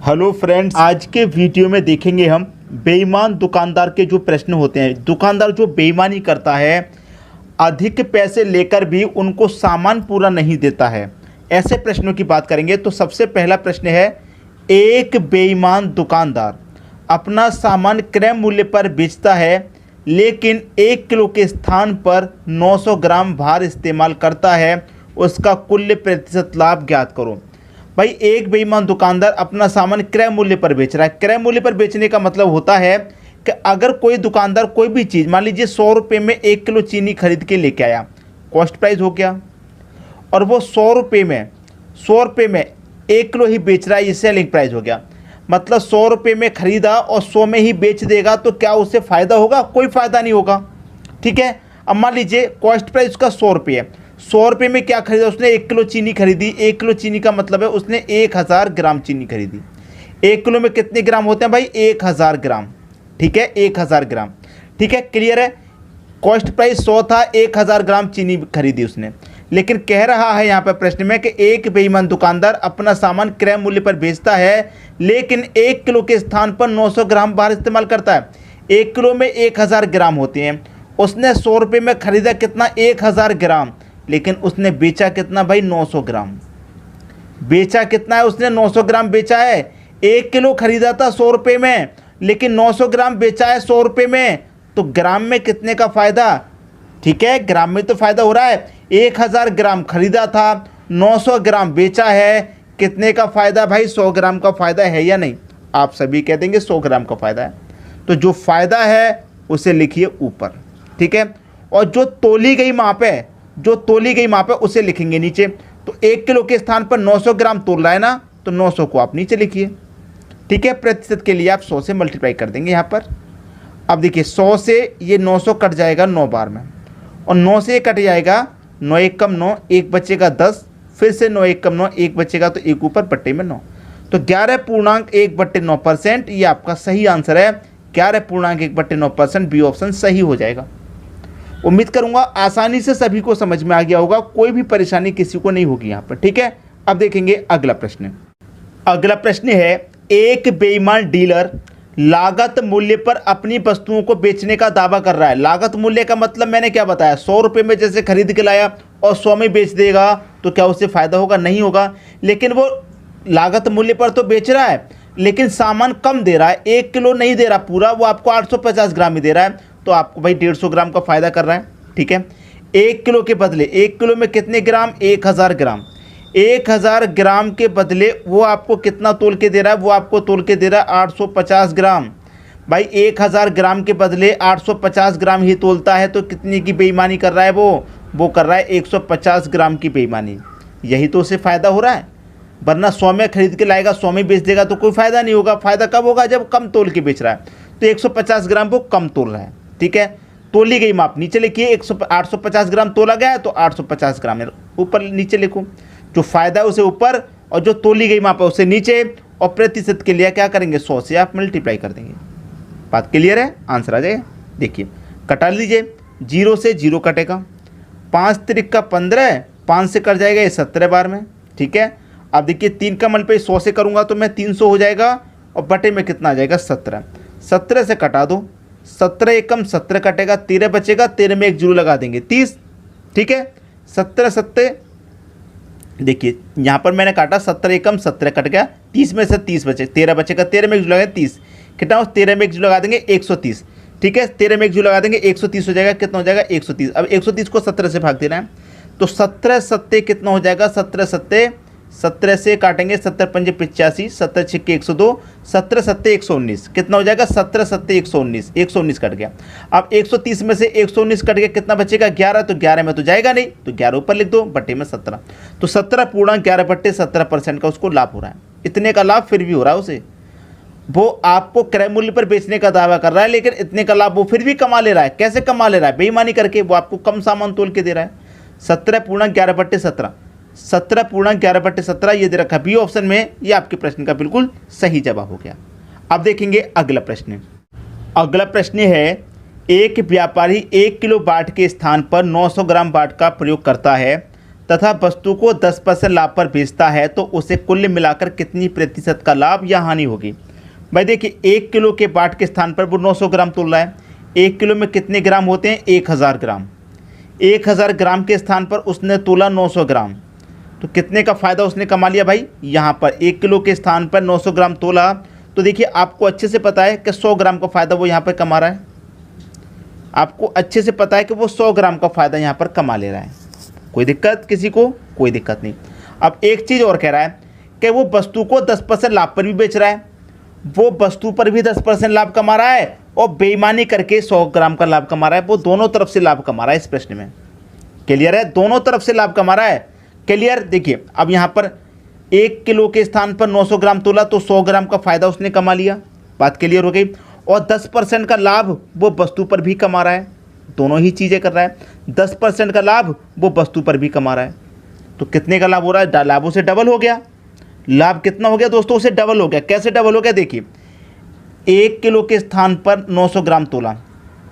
Hello friends, आज के video में देखेंगे हम बेईमान दुकानदार के जो प्रश्न होते हैं। दुकानदार जो बेईमानी करता है, अधिक पैसे लेकर भी उनको सामान पूरा नहीं देता है, ऐसे प्रश्नों की बात करेंगे। तो सबसे पहला प्रश्न है, एक बेईमान दुकानदार अपना सामान क्रय मूल्य पर बेचता है लेकिन 1 किलो के स्थान पर 900 ग्राम भार इस्तेमाल करता है, उसका कुल प्रतिशत लाभ ज्ञात करो। भाई, एक बेईमान दुकानदार अपना सामान क्रय मूल्य पर बेच रहा है। क्रय मूल्य पर बेचने का मतलब होता है कि अगर कोई दुकानदार कोई भी चीज़, मान लीजिए 100 रुपये में 1 किलो चीनी खरीद के लेके आया, कॉस्ट प्राइस हो गया, और वो 100 रुपये में 1 किलो ही बेच रहा है, ये सेलिंग प्राइस हो गया। मतलब 100 रुपये में खरीदा और 100 में ही बेच देगा, तो क्या उससे फ़ायदा होगा? कोई फ़ायदा नहीं होगा। ठीक है, अब मान लीजिए कॉस्ट प्राइस उसका 100 रुपये है, 100 रुपये में क्या खरीदा उसने? 1 किलो चीनी खरीदी। 1 किलो चीनी का मतलब है उसने 1000 ग्राम चीनी खरीदी। 1 किलो में कितने ग्राम होते हैं भाई? 1000 ग्राम। ठीक है, 1000 ग्राम। ठीक है, क्लियर है। कॉस्ट प्राइस 100 था, 1000 ग्राम चीनी खरीदी उसने। लेकिन कह रहा है यहाँ पर प्रश्न में कि एक बेईमान दुकानदार अपना सामान क्रय मूल्य पर बेचता है लेकिन 1 किलो के स्थान पर 900 ग्राम भार इस्तेमाल करता है। 1 किलो में 1000 ग्राम होते हैं, उसने 100 रुपये में खरीदा कितना? 1000 ग्राम, लेकिन उसने बेचा कितना भाई? 900 ग्राम। बेचा कितना है उसने? 900 ग्राम बेचा है। 1 किलो खरीदा था 100 रुपये में, लेकिन 900 ग्राम बेचा है 100 रुपये में, तो ग्राम में कितने का फ़ायदा? ठीक है, ग्राम में तो फ़ायदा हो रहा है। 1000 ग्राम खरीदा था, 900 ग्राम बेचा है, कितने का फ़ायदा भाई? 100 ग्राम का फ़ायदा है या नहीं? आप सभी कह देंगे 100 ग्राम का फ़ायदा है। तो जो फ़ायदा है उसे लिखिए ऊपर। ठीक है, और जो तोली गई माप है उसे लिखेंगे नीचे। तो 1 किलो के स्थान पर 900 ग्राम तोल रहा है ना, तो 900 को आप नीचे लिखिए। ठीक है, प्रतिशत के लिए आप 100 से मल्टीप्लाई कर देंगे यहाँ पर। अब देखिए, 100 से ये 900 कट जाएगा 9 बार में, और 9 से कट जाएगा 9 1 कम 9, 1 बचेगा 10, फिर से 9 1 कम 9, 1 बचेगा, तो 1 ऊपर बट्टे में 9, तो 11.1/9%। ये आपका सही आंसर है। 11.1/9%, बी ऑप्शन सही हो जाएगा। उम्मीद करूंगा आसानी से सभी को समझ में आ गया होगा, कोई भी परेशानी किसी को नहीं होगी यहाँ पर। ठीक है, अब देखेंगे अगला प्रश्न। अगला प्रश्न है, एक बेईमान डीलर लागत मूल्य पर अपनी वस्तुओं को बेचने का दावा कर रहा है। लागत मूल्य का मतलब मैंने क्या बताया? 100 रुपये में जैसे खरीद के लाया और 100 में बेच देगा, तो क्या उससे फ़ायदा होगा? नहीं होगा। लेकिन वो लागत मूल्य पर तो बेच रहा है, लेकिन सामान कम दे रहा है, 1 किलो नहीं दे रहा पूरा, वो आपको 850 ग्राम ही दे रहा है, तो आपको भाई 150 ग्राम का फ़ायदा कर रहा है। ठीक है, 1 किलो के बदले, 1 किलो में कितने ग्राम? 1000 ग्राम। 1000 ग्राम के बदले वो आपको कितना तोल के दे रहा है? वो आपको तोल के दे रहा है 850 ग्राम। भाई, 1000 ग्राम के बदले 850 ग्राम ही तोलता है, तो कितने की बेईमानी कर रहा है वो कर रहा है 150 ग्राम की बेईमानी। यही तो उसे फ़ायदा हो रहा है, वरना 100 में खरीद के लाएगा, 100 में बेच देगा, तो कोई फ़ायदा नहीं होगा। फ़ायदा कब होगा? जब कम तोल के बेच रहा है। तो 150 ग्राम वो कम तोल रहा है। ठीक है, तोली गई माप नीचे लिखिए। 850 ग्राम तोला गया है, तो 850 ग्राम ऊपर नीचे लिखो। जो फ़ायदा है उसे ऊपर, और जो तोली गई माप है उसे नीचे, और प्रतिशत के लिए क्या करेंगे? 100 से आप मल्टीप्लाई कर देंगे। बात क्लियर है? आंसर आ जाएगा। देखिए, कटा लीजिए, 0 से 0 कटेगा, 5 त्रिक का 15, 5 से कट जाएगा ये 17 बार में। ठीक है, अब देखिए 3 का मल्टीप्लाई 100 से करूँगा तो मैं 300 हो जाएगा, और बटे में कितना आ जाएगा? 17। 17 से कटा दो, 17 एकम 17 कटेगा, 13 बचेगा, 13 में 1 जीरो लगा देंगे, 30। ठीक है, 17 सत्ते, देखिए यहाँ पर मैंने काटा, 17 एकम 17 कट गया, 30 में से 30 बचे, 13 बचेगा, 13 में 1 जीरो लगा 30, कितना? 13 में 1 जीरो लगा देंगे 130। ठीक है, 13 में 1 जीरो लगा देंगे 130 हो जाएगा। कितना हो जाएगा? 130। अब 130 को 17 से भाग देना है, तो 17 सत्ते कितना हो जाएगा? 17 सत्ते, 17 से काटेंगे, 17 पंजे 85, 17 छिक्के 102, 17 सत्ते 119, कितना हो जाएगा? 17 सत्ते 119, 119 कट गया। अब 130 में से 119 कट गया, कितना बचेगा? 11, तो 11 में तो जाएगा नहीं, तो 11 ऊपर लिख दो, बट्टे में 17, तो 17.11/17% का उसको लाभ हो रहा है। इतने का लाभ फिर भी हो रहा है उसे। वो आपको क्रय मूल्य पर बेचने का दावा कर रहा है, लेकिन इतने का लाभ वो फिर भी कमा ले रहा है। कैसे कमा ले रहा है? बेईमानी करके। वो आपको कम सामान तोल के दे रहा है। 17.11/17, 17.11/17 ये दे रखा बी ऑप्शन में। ये आपके प्रश्न का बिल्कुल सही जवाब हो गया। अब देखेंगे अगला प्रश्न। अगला प्रश्न है, एक व्यापारी 1 किलो बाट के स्थान पर 900 ग्राम बाट का प्रयोग करता है तथा वस्तु को 10% लाभ पर बेचता है तो उसे कुल मिलाकर कितनी प्रतिशत का लाभ या हानि होगी। भाई देखिए 1 किलो के बाट के स्थान पर वो 900 ग्राम तोल रहा है। 1 किलो में कितने ग्राम होते हैं? 1000 ग्राम। 1000 ग्राम के स्थान पर उसने तोला 900 ग्राम, तो कितने का फ़ायदा उसने कमा लिया भाई? यहाँ पर 1 किलो के स्थान पर 900 ग्राम तोला, तो देखिए आपको अच्छे से पता है कि 100 ग्राम का फ़ायदा वो यहाँ पर कमा रहा है। आपको अच्छे से पता है कि वो 100 ग्राम का फ़ायदा यहाँ पर कमा ले रहा है। कोई दिक्कत किसी को? कोई दिक्कत नहीं। अब एक चीज़ और कह रहा है कि वो वस्तु को 10% लाभ पर भी बेच रहा है, वो वस्तु पर भी 10% लाभ कमा रहा है और बेईमानी करके 100 ग्राम का लाभ कमा रहा है। वो दोनों तरफ से लाभ कमा रहा है। इस प्रश्न में क्लियर है? दोनों तरफ से लाभ कमा रहा है। क्लियर? देखिए अब यहाँ पर 1 किलो के स्थान पर 900 ग्राम तोला तो 100 ग्राम का फ़ायदा उसने कमा लिया। बात क्लियर हो गई। और 10% का लाभ वो वस्तु पर भी कमा रहा है। दोनों ही चीज़ें कर रहा है। 10% का लाभ वो वस्तु पर भी कमा रहा है, तो कितने का लाभ हो रहा है? लाभों से डबल हो गया। लाभ कितना हो गया दोस्तों? उसे डबल हो गया। कैसे डबल हो गया? देखिए 1 किलो के स्थान पर 900 ग्राम तोला,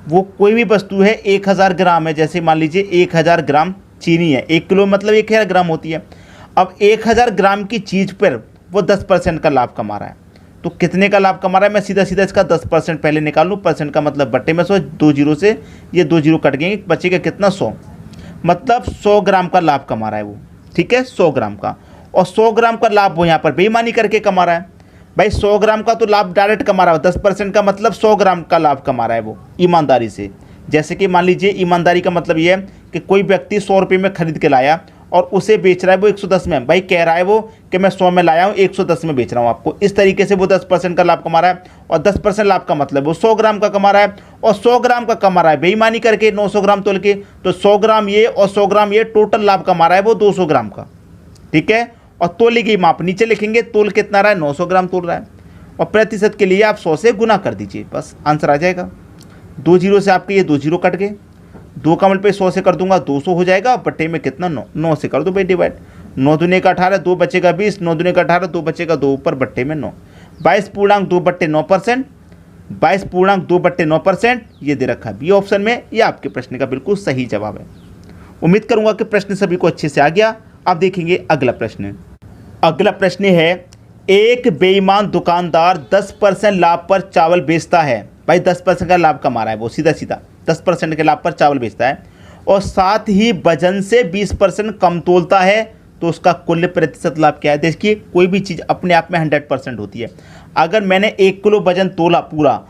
वो कोई भी वस्तु है 1000 ग्राम है। जैसे मान लीजिए 1000 ग्राम चीनी है, 1 किलो मतलब 1000 ग्राम होती है। अब 1000 ग्राम की चीज़ पर वो 10% का लाभ कमा रहा है, तो कितने का लाभ कमा रहा है? मैं सीधा सीधा इसका 10% पहले निकाल लूँ। परसेंट का मतलब बट्टे में 100, 2 जीरो से ये 2 जीरो कट गए, बचेगा कितना? 100। मतलब 100 ग्राम का लाभ कमा रहा है वो। ठीक है, 100 ग्राम का। और 100 ग्राम का लाभ वो यहाँ पर बेईमानी करके कमा रहा है। भाई 100 ग्राम का तो लाभ डायरेक्ट कमा रहा है, 10% का मतलब 100 ग्राम का लाभ कमा रहा है वो ईमानदारी से। जैसे कि मान लीजिए ईमानदारी का मतलब ये है कि कोई व्यक्ति 100 रुपये में खरीद के लाया और उसे बेच रहा है वो 110 में। भाई कह रहा है वो कि मैं 100 में लाया हूँ, 110 में बेच रहा हूँ आपको। इस तरीके से वो 10% का लाभ कमा रहा है। और 10% लाभ का मतलब वो 100 ग्राम का कमा रहा है, और 100 ग्राम का कमा रहा है बेईमानी करके 900 ग्राम तोल के। तो 100 ग्राम ये और 100 ग्राम ये, टोटल लाभ कमा रहा है वो 200 ग्राम का। ठीक है, और तोले की माप नीचे लिखेंगे। तोल कितना रहा है? 900 ग्राम तोल रहा है। और प्रतिशत के लिए आप 100 से गुना कर दीजिए, बस आंसर आ जाएगा। 2 जीरो से आपके ये 2 जीरो कट गए। 2 का मल्टीप्लाई 100 से कर दूंगा 200 हो जाएगा। बट्टे में कितना? 9। 9 से कर दो भाई डिवाइड। 9 दूने का 18, 2 बचेगा 20। 9 दूने का 18, 2 बचेगा 2 ऊपर, बट्टे में 9। 22.2/9%। 22.2/9% ये दे रखा है बी ऑप्शन में। ये आपके प्रश्न का बिल्कुल सही जवाब है। उम्मीद करूंगा कि प्रश्न सभी को अच्छे से आ गया। अब देखेंगे अगला प्रश्न। अगला प्रश्न है, एक बेईमान दुकानदार 10% लाभ पर चावल बेचता है। भाई 10% का लाभ कमा रहा है वो, सीधा सीधा 10% के लाभ पर चावल बेचता है, और साथ ही वजन से 20% कम तोलता है, तो उसका कुल प्रतिशत लाभ क्या है? देखिए कोई भी चीज़ अपने आप में 100% होती है। अगर मैंने 1 किलो वजन तोला पूरा,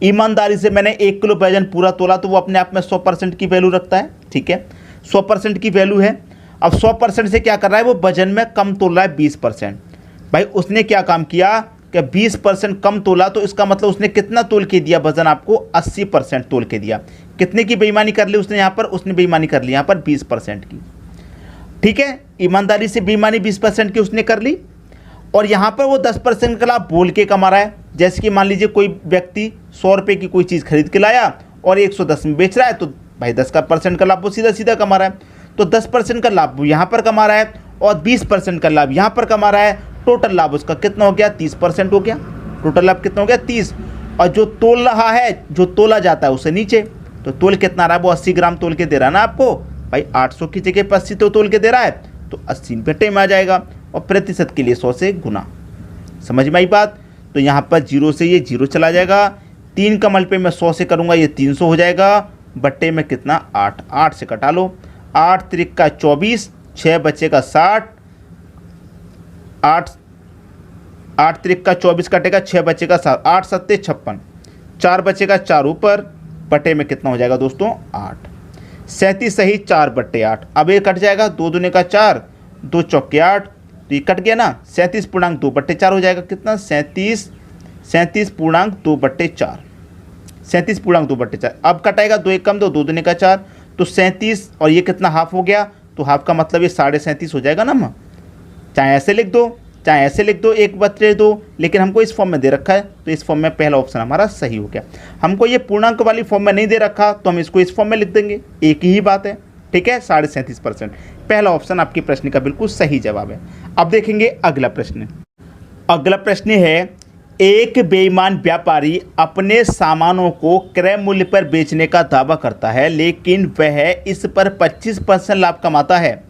ईमानदारी से मैंने 1 किलो वजन पूरा तोला, तो वो अपने आप में 100% की वैल्यू रखता है। ठीक है, 100% की वैल्यू है। अब 100% से क्या कर रहा है वो? वजन में कम तोल रहा है 20%। भाई उसने क्या काम किया कि 20% कम तोला, तो इसका मतलब उसने कितना तोल के दिया वजन आपको? 80% तोल के दिया। कितने की बेईमानी कर ली उसने यहाँ पर? उसने बेईमानी कर ली यहाँ पर 20% की। ठीक है, ईमानदारी से बेईमानी 20% की उसने कर ली, और यहाँ पर वो 10% का लाभ बोल के कमा रहा है। जैसे कि मान लीजिए कोई व्यक्ति 100 रुपये की कोई चीज़ खरीद के लाया और 110 में बेच रहा है, तो भाई 10% का लाभ वो सीधा सीधा कमा रहा है। तो 10% का लाभ वो यहाँ पर कमा रहा है और 20% का लाभ यहाँ पर कमा रहा है। टोटल लाभ उसका कितना हो गया? 30% हो गया। टोटल लाभ कितना हो गया? 30। और जो तोल रहा है, जो तोला जाता है उससे नीचे, तो तोल कितना रहा है? वो 80 ग्राम तोल के दे रहा है ना आपको। भाई 800 की जगह पर 80 तो तोल के दे रहा है, तो 80 बट्टे में आ जाएगा। और प्रतिशत के लिए 100 से गुना। समझ में आई बात? तो यहाँ पर 0 से ये 0 चला जाएगा। 3 का मल्टीप्लाई मैं 100 से करूँगा, ये 300 हो जाएगा। बट्टे में कितना? 8। 8 से कटा लो। 8 त्रिक का 24, 6 बचेगा 60। 8 त्रिक का 24 कटेगा, 6 बचेगा 7। 8 सत्ते 56, 4 बचेगा 4 ऊपर, बटे में कितना हो जाएगा दोस्तों? 8। 37 सही 4/8। अब ये कट जाएगा, 2 दूने का 4, 2 चौके 8, तो ये कट गया ना। 37.2/4 हो जाएगा कितना? 37.2/4। 37.2/4। अब कटाएगा, 2 एक कम 2, 2 दूने का 4, तो 37, और ये कितना? हाफ हो गया, तो हाफ का मतलब ये 37.5 हो जाएगा ना। चाहे ऐसे लिख दो, चाहे ऐसे लिख दो 1/2, लेकिन हमको इस फॉर्म में दे रखा है, तो इस फॉर्म में पहला ऑप्शन हमारा सही हो गया। हमको ये पूर्णांक वाली फॉर्म में नहीं दे रखा, तो हम इसको इस फॉर्म में लिख देंगे, एक ही बात है। ठीक है, 37.5%। पहला ऑप्शन आपके प्रश्न का बिल्कुल सही जवाब है। अब देखेंगे अगला प्रश्न। अगला प्रश्न है, एक बेईमान व्यापारी अपने सामानों को क्रय मूल्य पर बेचने का दावा करता है, लेकिन वह इस पर 25% लाभ कमाता है।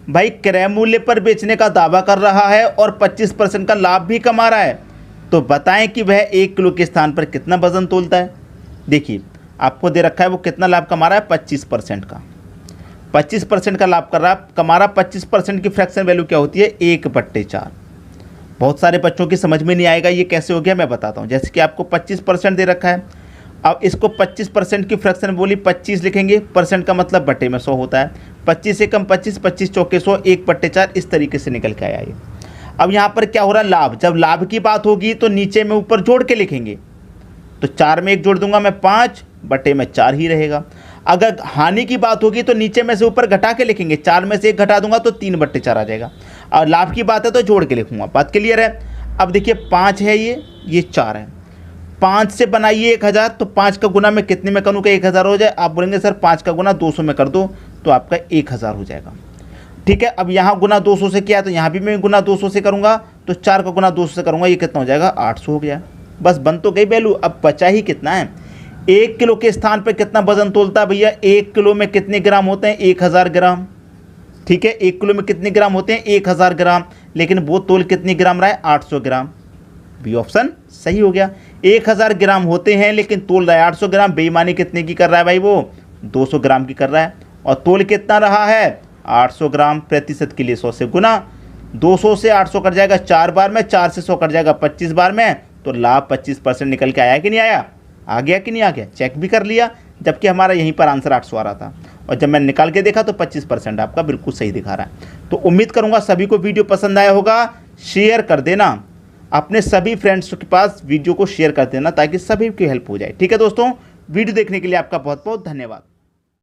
भाई क्रय मूल्य पर बेचने का दावा कर रहा है और 25% का लाभ भी कमा रहा है, तो बताएं कि वह 1 किलो के स्थान पर कितना वजन तोलता है। देखिए आपको दे रखा है वो कितना लाभ कमा रहा है, 25% का। 25% का लाभ कर रहा है, कमा रहा। 25% की फ्रैक्शन वैल्यू क्या होती है, 1/4। बहुत सारे बच्चों की समझ में नहीं आएगा ये कैसे हो गया, मैं बताता हूँ। जैसे कि आपको 25% दे रखा है, अब इसको 25% की फ्रैक्शन बोली 25 लिखेंगे, परसेंट का मतलब बटे में 100 होता है। 25 से कम 25, 25 चौके 100, 1/4 इस तरीके से निकल के आया ये। अब यहाँ पर क्या हो रहा है, लाभ। जब लाभ की बात होगी तो नीचे में ऊपर जोड़ के लिखेंगे, तो 4 में 1 जोड़ दूंगा मैं, 5 बटे में 4 ही रहेगा। अगर हानि की बात होगी तो नीचे में से ऊपर घटा के लिखेंगे, 4 में से 1 घटा दूंगा तो 3/4 आ जाएगा। और लाभ की बात है तो जोड़ के लिखूंगा। बात क्लियर है। अब देखिए 5 है, ये 4 है। 5 से बनाइए 1000, तो 5 का गुना मैं कितने में करूँ कि 1000 हो जाए। आप बोलेंगे सर 5 का गुना 200 में कर दो, तो आपका 1000 हो जाएगा। ठीक है, अब यहाँ गुना 200 से किया तो यहाँ भी मैं गुना 200 से करूँगा, तो 4 का गुना 200 से करूँगा, ये कितना हो जाएगा, 800 हो गया। बस बन तो गई वैल्यू। अब बचा ही कितना है, 1 किलो के स्थान पर कितना वजन तोलता है भैया। 1 किलो में कितने ग्राम होते हैं, 1000 ग्राम। ठीक है, 1 किलो में कितने ग्राम होते हैं, 1000 ग्राम। लेकिन वो तोल कितनी ग्राम रहा है, 800 ग्राम। बी ऑप्शन सही हो गया। 1000 ग्राम होते हैं लेकिन तोल रहा है 800 ग्राम। बेईमानी कितने की कर रहा है भाई, वो 200 ग्राम की कर रहा है। और तोल कितना रहा है, 800 ग्राम। प्रतिशत के लिए 100 से गुना, 200 से 800 कट जाएगा 4 बार में, 4 से 100 कट जाएगा 25 बार में, तो लाभ 25% निकल के आया कि नहीं आया, आ गया कि नहीं आ गया। चेक भी कर लिया, जबकि हमारा यहीं पर आंसर 800 आ रहा था, और जब मैंने निकाल के देखा तो 25% आपका बिल्कुल सही दिखा रहा है। तो उम्मीद करूंगा सभी को वीडियो पसंद आया होगा। शेयर कर देना अपने सभी फ्रेंड्स के पास, वीडियो को शेयर कर देना ताकि सभी की हेल्प हो जाए। ठीक है दोस्तों, वीडियो देखने के लिए आपका बहुत बहुत धन्यवाद।